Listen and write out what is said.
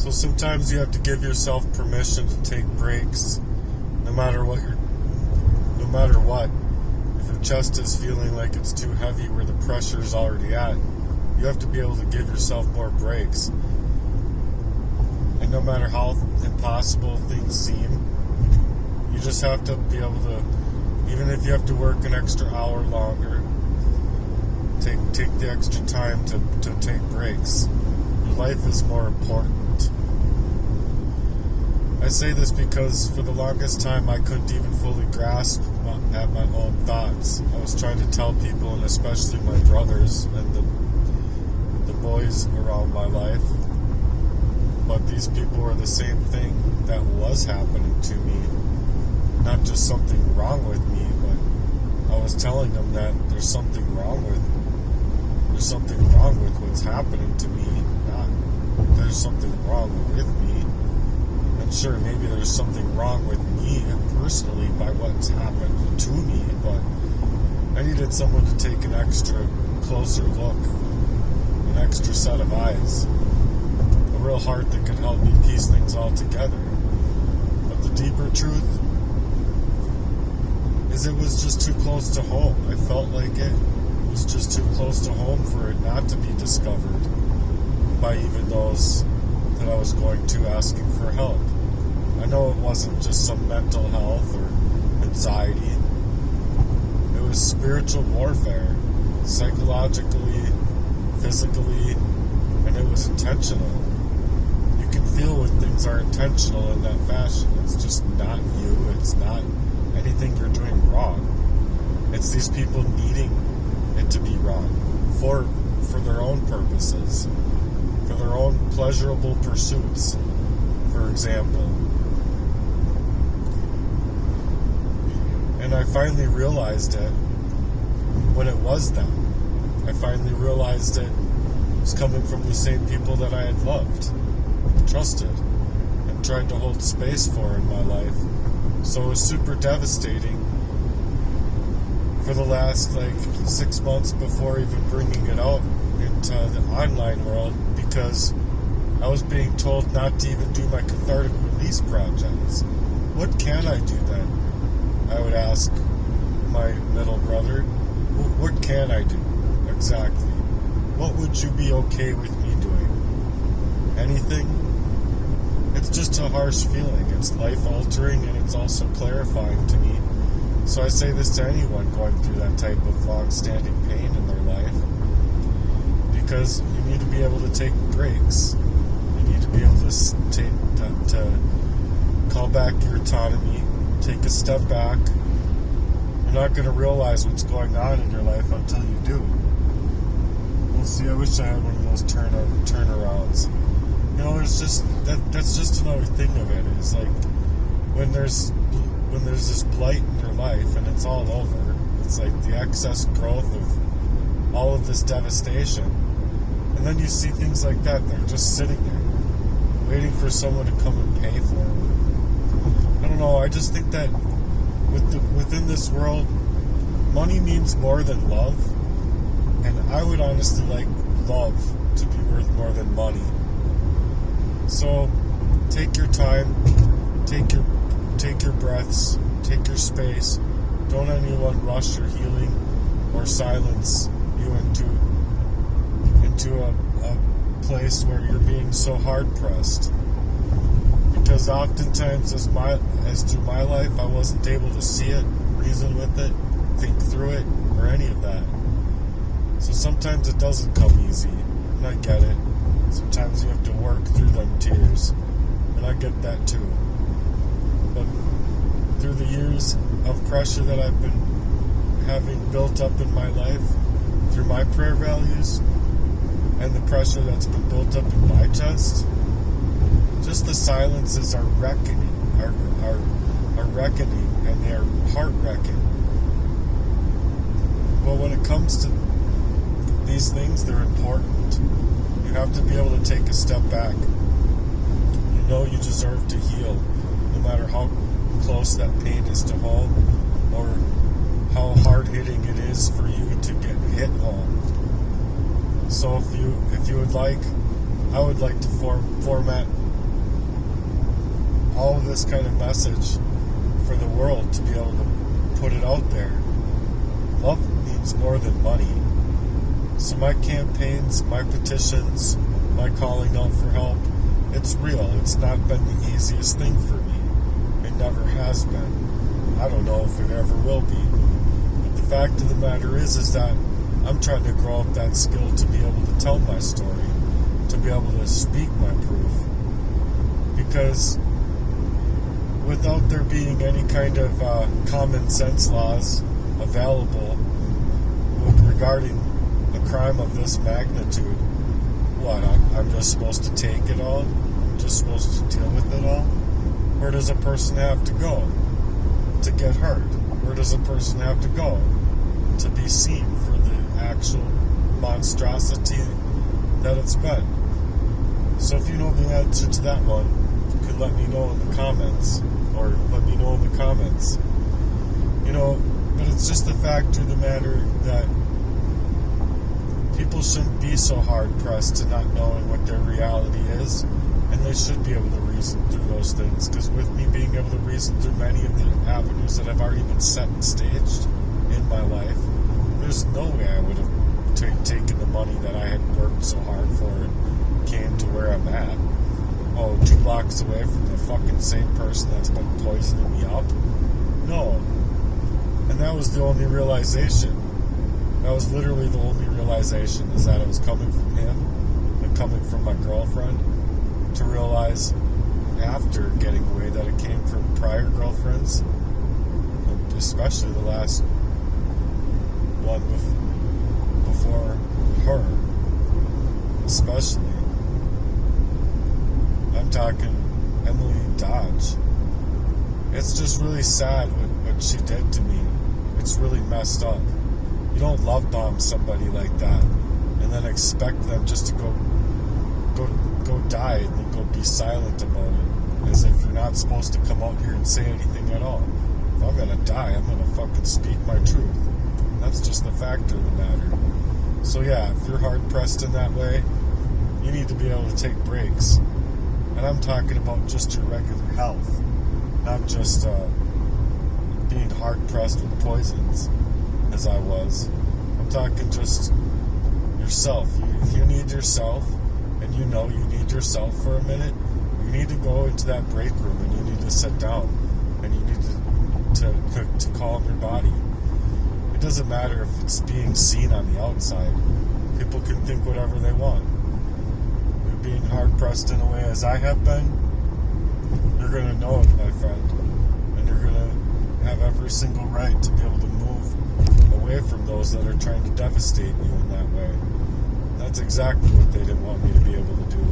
So sometimes you have to give yourself permission to take breaks, no matter what. If your chest is feeling like it's too heavy where the pressure is already at, you have to be able to give yourself more breaks. And no matter how impossible things seem, you just have to be able to, even if you have to work an extra hour longer, take the extra time to take breaks. Your life is more important. I say this because for the longest time I couldn't even fully grasp at my own thoughts. I was trying to tell people, and especially my brothers and the boys around my life, but these people were the same thing that was happening to me. Not just something wrong with me, but I was telling them that there's something wrong with what's happening to me. Not there's something wrong with me. And sure, maybe there's something wrong with me personally by what's happened to me, but I needed someone to take an extra closer look, an extra set of eyes, a real heart that could help me piece things all together. But the deeper truth is it was just too close to home. I felt like it was just too close to home for it not to be discovered by even those that I was going to asking for help. I know it wasn't just some mental health or anxiety. It was spiritual warfare, psychologically, physically, and it was intentional. You can feel when things are intentional in that fashion. It's just not you. It's not anything you're doing wrong. It's these people needing it to be wrong for their own purposes, for their own pleasurable pursuits, for example. And I finally realized it when it was them. I finally realized it was coming from the same people that I had loved, trusted, and tried to hold space for in my life. So it was super devastating for the last 6 months before even bringing it out into the online world, because I was being told not to even do my cathartic release projects. What can I do then? I would ask my middle brother, what can I do exactly? What would you be okay with me doing? Anything? It's just a harsh feeling. It's life-altering, and it's also clarifying to me. So I say this to anyone going through that type of long-standing pain in their life, because you need to be able to take breaks. You need to be able to call back your autonomy, take a step back. You're not going to realize what's going on in your life until you do. We'll see. I wish I had one of those turnarounds. You know, there's just that's just another thing of it. Is like when there's this blight in your life and it's all over. It's like the excess growth of all of this devastation, and then you see things like that. They're just sitting there, waiting for someone to come and pay for it. I don't know. I just think that within this world, money means more than love, and I would honestly like love to be worth more than money. So take your time, take your breaths, take your space. Don't anyone rush your healing or silence you into a place where you're being so hard pressed. Because oftentimes as through my life, I wasn't able to see it, reason with it, think through it, or any of that. So sometimes it doesn't come easy, and I get it. Sometimes you have to work through them tears, and I get that too. But through the years of pressure that I've been having built up in my life, through my prayer values, and the pressure that's been built up in my chest, just the silences are reckoning, are reckoning, and they're heart-wrecking. But when it comes to these things, they're important. You have to be able to take a step back. You know you deserve to heal, no matter how close that pain is to home, or how hard-hitting it is for you to get hit home. So if you would like, I would like to format all of this kind of message for the world to be able to put it out there. Love means more than money. So my campaigns, my petitions, my calling out for help, it's real. It's not been the easiest thing for me. It never has been. I don't know if it ever will be. But the fact of the matter is that I'm trying to grow up that skill to be able to tell my story, to be able to speak my proof. Because without there being any kind of common sense laws available regarding a crime of this magnitude, what, I'm just supposed to take it all? I'm just supposed to deal with it all? Where does a person have to go to get hurt? Where does a person have to go to be seen for the actual monstrosity that it's been? So if you know the answer to that one, you could let me know in the comments, or let me know in the comments. But it's just the fact of the matter that people shouldn't be so hard-pressed to not knowing what their reality is, and they should be able to reason through those things, because with me being able to reason through many of the avenues that have already been set and staged in my life, there's no way I would have taken the money that I had worked so hard for and came to where I'm at. 2 blocks away from the fucking same person that's been poisoning me up? No. And that was the only realization. That was literally the only realization, is that it was coming from him and coming from my girlfriend, to realize after getting away that it came from prior girlfriends, and especially the last one before her. Especially. I'm talking Emily Dodge. It's just really sad what she did to me. It's really messed up. You don't love bomb somebody like that and then expect them just to go die and then go be silent about it, as if you're not supposed to come out here and say anything at all. If I'm gonna die, I'm gonna fucking speak my truth. That's just the fact of the matter. So yeah, if you're hard pressed in that way, you need to be able to take breaks. And I'm talking about just your regular health, not just being hard pressed with poisons, as I was. I'm talking just yourself. If you need yourself, and you know you need yourself for a minute, you need to go into that break room and you need to sit down and you need to calm your body. It doesn't matter if it's being seen on the outside. People can think whatever they want. You're being hard pressed in a way as I have been, you're going to know it, my friend, and you're going to have every single right to be able to move away from those that are trying to devastate you in that way. That's exactly what they didn't want me to be able to do.